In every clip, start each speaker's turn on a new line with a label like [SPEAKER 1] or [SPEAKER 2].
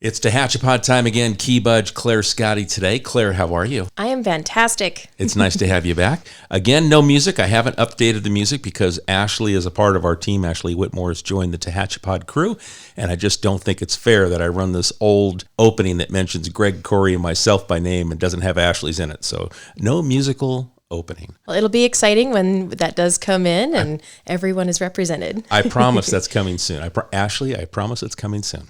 [SPEAKER 1] It's Tehachapi time again. Key Budge, Claire Scotty today. Claire, how are you?
[SPEAKER 2] I am fantastic.
[SPEAKER 1] It's nice to have you back. Again, no music. I haven't updated the music because Ashley is a part of our team. Ashley Whitmore has joined the Tehachapi crew, and I just don't think it's fair that I run this old opening that mentions Greg, Corey, and myself by name and doesn't have Ashley's in it. So no musical opening.
[SPEAKER 2] Well, it'll be exciting when that does come in and everyone is represented.
[SPEAKER 1] I promise that's coming soon. Ashley, I promise it's coming soon.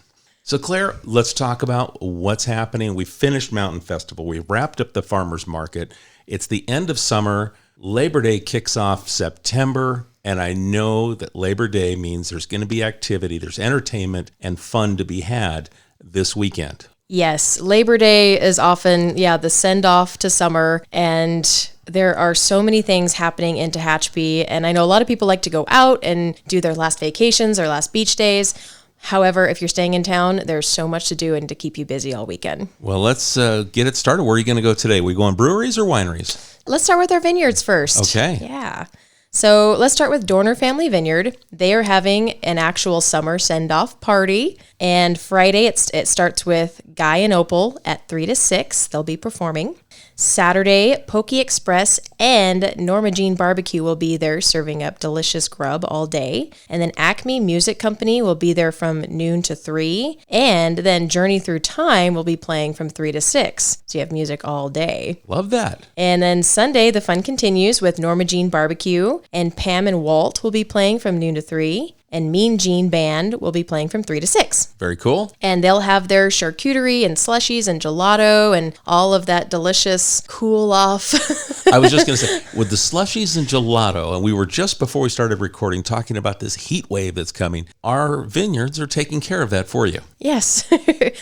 [SPEAKER 1] So Claire, let's talk about what's happening. We finished Mountain Festival. We wrapped up the farmers market. It's the end of summer. Labor Day kicks off September. And I know that Labor Day means there's going to be activity, there's entertainment and fun to be had this weekend.
[SPEAKER 2] Yes, Labor Day is often, the send-off to summer, and there are so many things happening in Tehachapi, and I know a lot of people like to go out and do their last vacations, their last beach days. However, if you're staying in town, there's so much to do and to keep you busy all weekend.
[SPEAKER 1] Well, let's get it started. Where are you going to go today? We going breweries or wineries?
[SPEAKER 2] Let's start with our vineyards first.
[SPEAKER 1] Okay.
[SPEAKER 2] Yeah. So let's start with Dorner Family Vineyard. They are having an actual summer send-off party. And Friday, it starts with Guy and Opal at 3 to 6. They'll be performing. Saturday, Pokey Express and Norma Jean Barbecue will be there serving up delicious grub all day. And then Acme Music Company will be there from noon to 3. And then Journey Through Time will be playing from 3 to 6. So you have music all day.
[SPEAKER 1] Love that.
[SPEAKER 2] And then Sunday, the fun continues with Norma Jean Barbecue. And Pam and Walt will be playing from noon to 3. And Mean Gene Band will be playing from 3 to 6.
[SPEAKER 1] Very cool.
[SPEAKER 2] And they'll have their charcuterie and slushies and gelato and all of that delicious cool off.
[SPEAKER 1] I was just going to say, with the slushies and gelato, and we were just before we started recording talking about this heat wave that's coming, our vineyards are taking care of that for you.
[SPEAKER 2] Yes.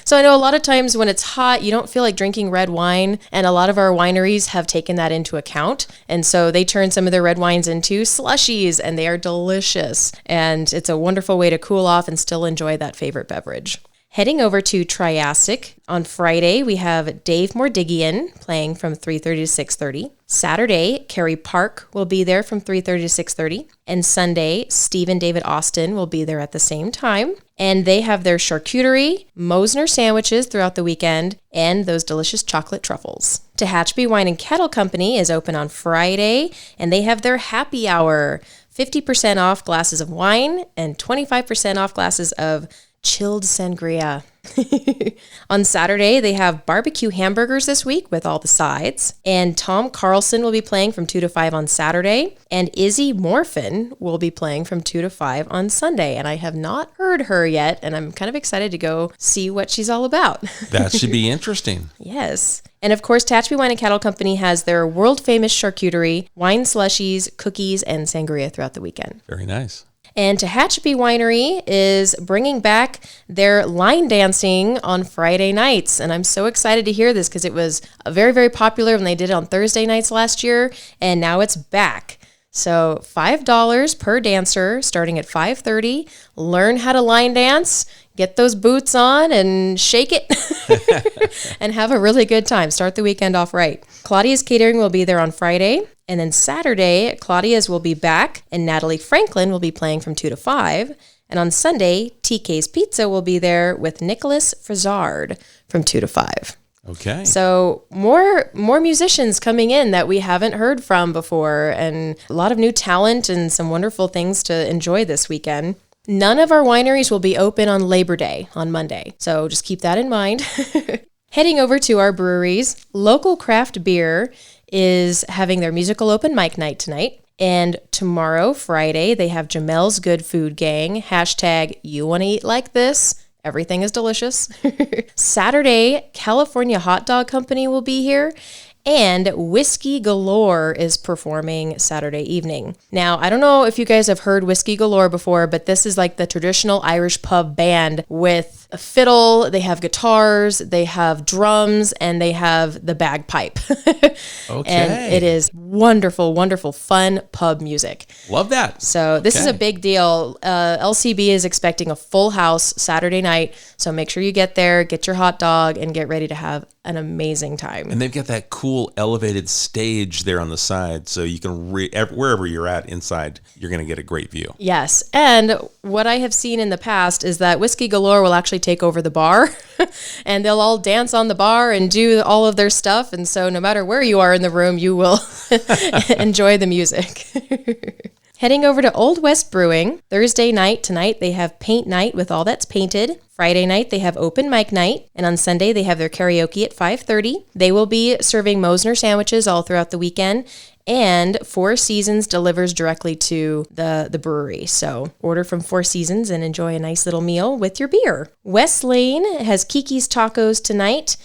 [SPEAKER 2] So I know a lot of times when it's hot, you don't feel like drinking red wine, and a lot of our wineries have taken that into account. And so they turn some of their red wines into slushies, and they are delicious. And it's a wonderful way to cool off and still enjoy that favorite beverage. Heading over to Triassic, on Friday, we have Dave Mordigian playing from 3:30 to 6:30. Saturday, Carrie Park will be there from 3:30 to 6:30. And Sunday, Steve and David Austin will be there at the same time. And they have their charcuterie, Mosner sandwiches throughout the weekend, and those delicious chocolate truffles. Tehachapi Wine and Kettle Company is open on Friday, and they have their happy hour. 50% off glasses of wine and 25% off glasses of chilled sangria. On Saturday, they have barbecue hamburgers this week with all the sides. And Tom Carlson will be playing from 2 to 5 on Saturday. And Izzy Morphin will be playing from 2 to 5 on Sunday. And I have not heard her yet, and I'm kind of excited to go see what she's all about.
[SPEAKER 1] That should be interesting.
[SPEAKER 2] Yes. And of course, Tehachapi Wine and Cattle Company has their world-famous charcuterie, wine slushies, cookies, and sangria throughout the weekend.
[SPEAKER 1] Very nice.
[SPEAKER 2] And Tehachapi Winery is bringing back their line dancing on Friday nights. And I'm so excited to hear this because it was very, very popular when they did it on Thursday nights last year. And now it's back. So $5 per dancer starting at 5:30. Learn how to line dance. Get those boots on and shake it and have a really good time. Start the weekend off right. Claudia's Catering will be there on Friday. And then Saturday, Claudia's will be back and Natalie Franklin will be playing from 2 to 5. And on Sunday, TK's Pizza will be there with Nicholas Frizard from 2 to 5.
[SPEAKER 1] Okay.
[SPEAKER 2] So more musicians coming in that we haven't heard from before, and a lot of new talent and some wonderful things to enjoy this weekend. None of our wineries will be open on Labor Day on Monday, so just keep that in mind. Heading over to our breweries, Local Craft Beer is having their musical open mic night tonight. And tomorrow, Friday, they have Jamel's Good Food Gang, hashtag you want to eat like this. Everything is delicious. Saturday, California Hot Dog Company will be here. And Whiskey Galore is performing Saturday evening. Now, I don't know if you guys have heard Whiskey Galore before, but this is like the traditional Irish pub band with a fiddle, they have guitars, they have drums, and they have the bagpipe.
[SPEAKER 1] Okay.
[SPEAKER 2] And it is wonderful, wonderful, fun pub music.
[SPEAKER 1] Love that.
[SPEAKER 2] So this is a big deal. LCB is expecting a full house Saturday night. So make sure you get there, get your hot dog, and get ready to have an amazing time.
[SPEAKER 1] And they've got that cool elevated stage there on the side, so you can wherever you're at inside, you're going to get a great view.
[SPEAKER 2] Yes, and what I have seen in the past is that Whiskey Galore will actually take over the bar and they'll all dance on the bar and do all of their stuff. And so no matter where you are in the room, you will enjoy the music. Heading over to Old West Brewing, Thursday night tonight, they have paint night with all that's painted. Friday night, they have open mic night. And on Sunday, they have their karaoke at 5:30. They will be serving Mosner sandwiches all throughout the weekend. And Four Seasons delivers directly to the brewery. So order from Four Seasons and enjoy a nice little meal with your beer. West Lane has Kiki's Tacos tonight.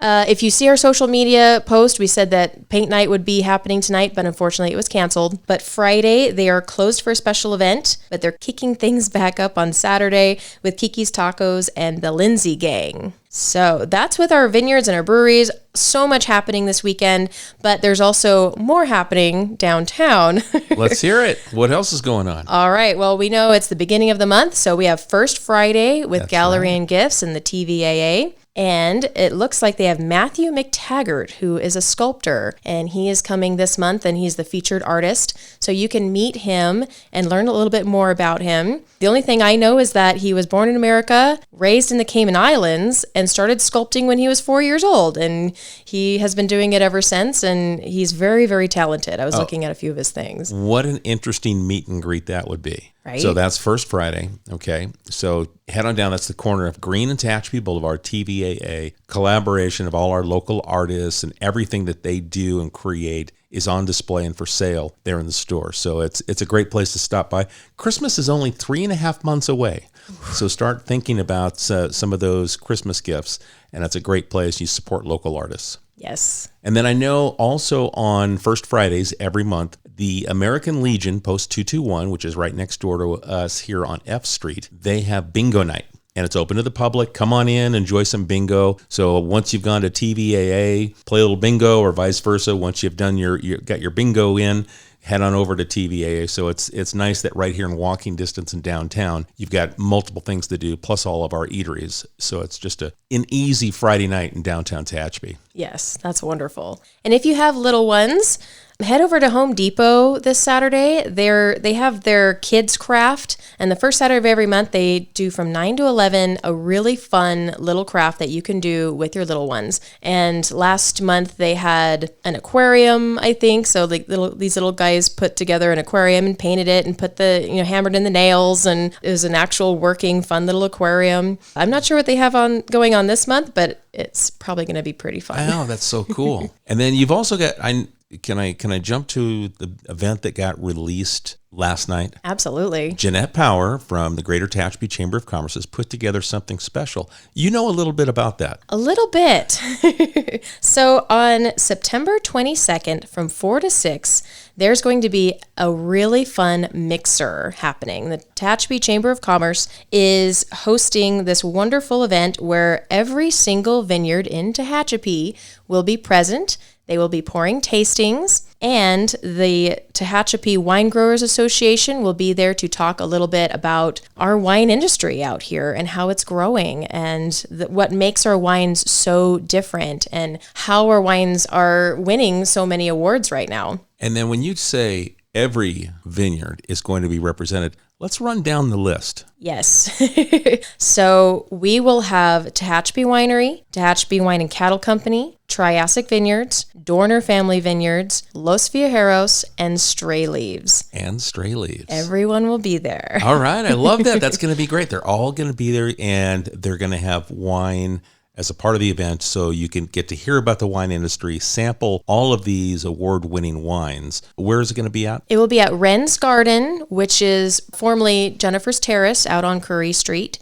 [SPEAKER 2] If you see our social media post, we said that paint night would be happening tonight, but unfortunately it was canceled. But Friday, they are closed for a special event, but they're kicking things back up on Saturday with Kiki's Tacos and the Lindsay Gang. So that's with our vineyards and our breweries. So much happening this weekend, but there's also more happening downtown.
[SPEAKER 1] Let's hear it. What else is going on?
[SPEAKER 2] All right. Well, we know it's the beginning of the month, so we have First Friday with Gallery and Gifts and the TVAA. And it looks like they have Matthew McTaggart, who is a sculptor, and he is coming this month, and he's the featured artist. So you can meet him and learn a little bit more about him. The only thing I know is that he was born in America, raised in the Cayman Islands, and started sculpting when he was 4 years old. And he has been doing it ever since, and he's very, very talented. I was looking at a few of his things.
[SPEAKER 1] What an interesting meet and greet that would be.
[SPEAKER 2] Right.
[SPEAKER 1] So that's First Friday. Okay. So head on down. That's the corner of Green and Tehachapi Boulevard, TVAA. Collaboration of all our local artists, and everything that they do and create is on display and for sale there in the store. So it's a great place to stop by. Christmas is only 3.5 months away. So start thinking about some of those Christmas gifts. And that's a great place. You support local artists.
[SPEAKER 2] Yes.
[SPEAKER 1] And then I know also on First Fridays every month, the American Legion, Post 221, which is right next door to us here on F Street, they have bingo night. And it's open to the public. Come on in, enjoy some bingo. So once you've gone to TVAA, play a little bingo, or vice versa. Once you've done got your bingo in, head on over to TVAA. So it's nice that right here in walking distance in downtown, you've got multiple things to do, plus all of our eateries. So it's just an easy Friday night in downtown Tehachapi.
[SPEAKER 2] Yes, that's wonderful. And if you have little ones, head over to Home Depot this Saturday. They have their kids craft, and the first Saturday of every month they do from 9 to 11 a really fun little craft that you can do with your little ones. And last month they had an aquarium, I think. So these little guys put together an aquarium and painted it and put hammered in the nails, and it was an actual working fun little aquarium. I'm not sure what they have going on this month, but it's probably going to be pretty fun.
[SPEAKER 1] Oh, that's so cool. And then you've also got Can I jump to the event that got released last night?
[SPEAKER 2] Absolutely.
[SPEAKER 1] Jeanette Power from the Greater Tehachapi Chamber of Commerce has put together something special. You know a little bit about that.
[SPEAKER 2] A little bit. So on September 22nd from 4 to 6, there's going to be a really fun mixer happening. The Tehachapi Chamber of Commerce is hosting this wonderful event where every single vineyard in Tehachapi will be present. They will be pouring tastings, and the Tehachapi Wine Growers Association will be there to talk a little bit about our wine industry out here and how it's growing and what makes our wines so different and how our wines are winning so many awards right now.
[SPEAKER 1] And then when you say every vineyard is going to be represented, let's run down the list.
[SPEAKER 2] Yes. So we will have Tehachapi Winery, Tehachapi Wine and Cattle Company, Triassic Vineyards, Dorner Family Vineyards, Los Viajeros, and Stray Leaves. Everyone will be there.
[SPEAKER 1] All right. I love that. That's going to be great. They're all going to be there, and they're going to have wine as a part of the event, so you can get to hear about the wine industry, sample all of these award-winning wines. Where is it going to be at?
[SPEAKER 2] It will be at Wren's Garden, which is formerly Jennifer's Terrace out on Curry Street.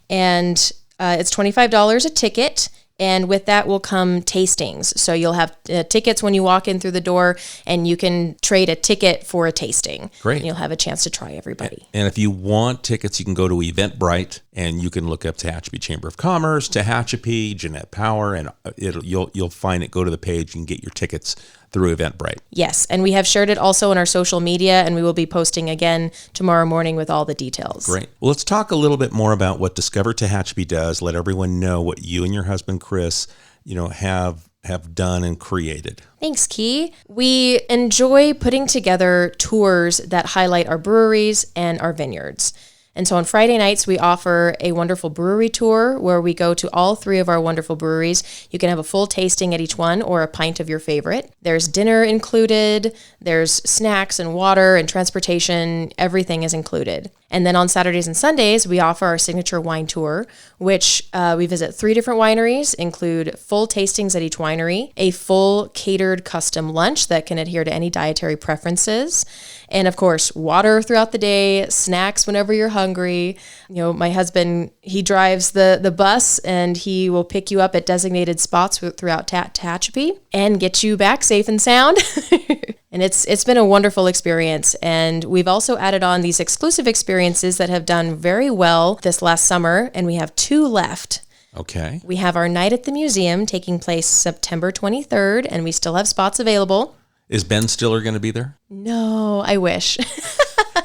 [SPEAKER 2] And it's $25 a ticket. And with that will come tastings. So you'll have tickets when you walk in through the door, and you can trade a ticket for a tasting.
[SPEAKER 1] Great.
[SPEAKER 2] And you'll have a chance to try everybody.
[SPEAKER 1] And if you want tickets, you can go to Eventbrite, and you can look up Tehachapi Chamber of Commerce, Tehachapi, Jeanette Power, and you'll find it. Go to the page and get your tickets through Eventbrite.
[SPEAKER 2] Yes, and we have shared it also on our social media, and we will be posting again tomorrow morning with all the details.
[SPEAKER 1] Great. Well, let's talk a little bit more about what Discover Tehachapi does. Let everyone know what you and your husband, Chris, have done and created.
[SPEAKER 2] Thanks, Key. We enjoy putting together tours that highlight our breweries and our vineyards. And so on Friday nights, we offer a wonderful brewery tour where we go to all 3 of our wonderful breweries. You can have a full tasting at each one or a pint of your favorite. There's dinner included. There's snacks and water and transportation. Everything is included. And then on Saturdays and Sundays, we offer our signature wine tour, which we visit 3 different wineries, include full tastings at each winery, a full catered custom lunch that can adhere to any dietary preferences, and of course, water throughout the day, snacks whenever you're hungry. You know, my husband, he drives the bus and he will pick you up at designated spots throughout Tehachapi and get you back safe and sound. And it's been a wonderful experience. And we've also added on these exclusive experiences that have done very well this last summer, and we have 2 left.
[SPEAKER 1] Okay.
[SPEAKER 2] We have our night at the museum taking place September 23rd, and we still have spots available.
[SPEAKER 1] Is Ben Stiller going to be there?
[SPEAKER 2] No, I wish.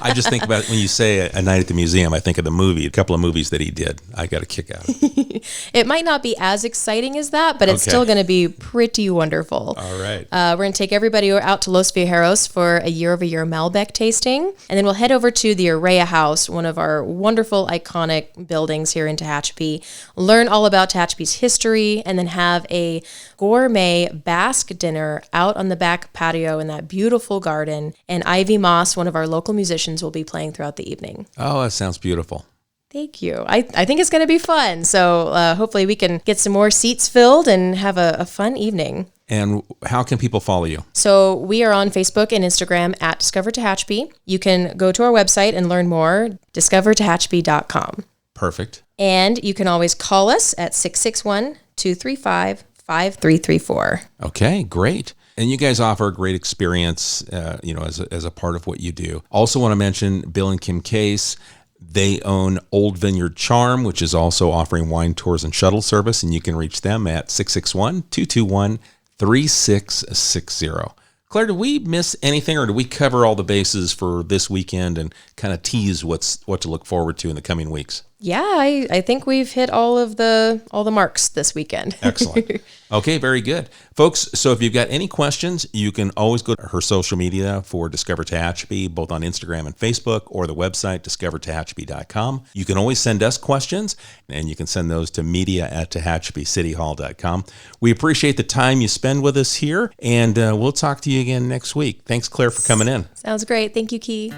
[SPEAKER 1] I just think about when you say a night at the museum, I think of the movie, a couple of movies that he did. I got a kick out of it.
[SPEAKER 2] It might not be as exciting as that, but it's still going to be pretty wonderful.
[SPEAKER 1] All right.
[SPEAKER 2] We're going to take everybody out to Los Viajeros for a year-over-year Malbec tasting, and then we'll head over to the Araya House, one of our wonderful, iconic buildings here in Tehachapi, learn all about Tehachapi's history, and then have a gourmet Basque dinner out on the back patio in that beautiful garden. And Ivy Moss, one of our local musicians, will be playing throughout the evening.
[SPEAKER 1] Oh, that sounds beautiful.
[SPEAKER 2] Thank you. I think it's going to be fun. So hopefully we can get some more seats filled and have a fun evening.
[SPEAKER 1] And how can people follow you?
[SPEAKER 2] So we are on Facebook and Instagram at Discover Tehachapi. You can go to our website and learn more, discovertehachapi.com.
[SPEAKER 1] Perfect.
[SPEAKER 2] And you can always call us at 661-235-5334.
[SPEAKER 1] Okay, great. And you guys offer a great experience, as a part of what you do. Also want to mention Bill and Kim Case. They own Old Vineyard Charm, which is also offering wine tours and shuttle service, and you can reach them at 661-221-3660. Claire, did we miss anything, or did we cover all the bases for this weekend and kind of tease what to look forward to in the coming weeks?
[SPEAKER 2] Yeah, I think we've hit all the marks this weekend.
[SPEAKER 1] Excellent. Okay, very good. Folks, so if you've got any questions, you can always go to her social media for Discover Tehachapi, both on Instagram and Facebook, or the website, discovertehachapi.com. You can always send us questions, and you can send those to media@tehachapicityhall.com. We appreciate the time you spend with us here, and we'll talk to you again next week. Thanks, Claire, for coming in.
[SPEAKER 2] Sounds great. Thank you, Key.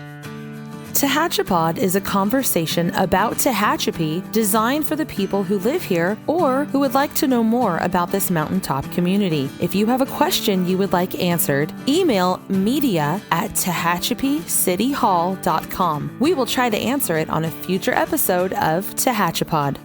[SPEAKER 3] Tehachapod is a conversation about Tehachapi designed for the people who live here or who would like to know more about this mountaintop community. If you have a question you would like answered, email media@tehachapicityhall.com. We will try to answer it on a future episode of Tehachapod.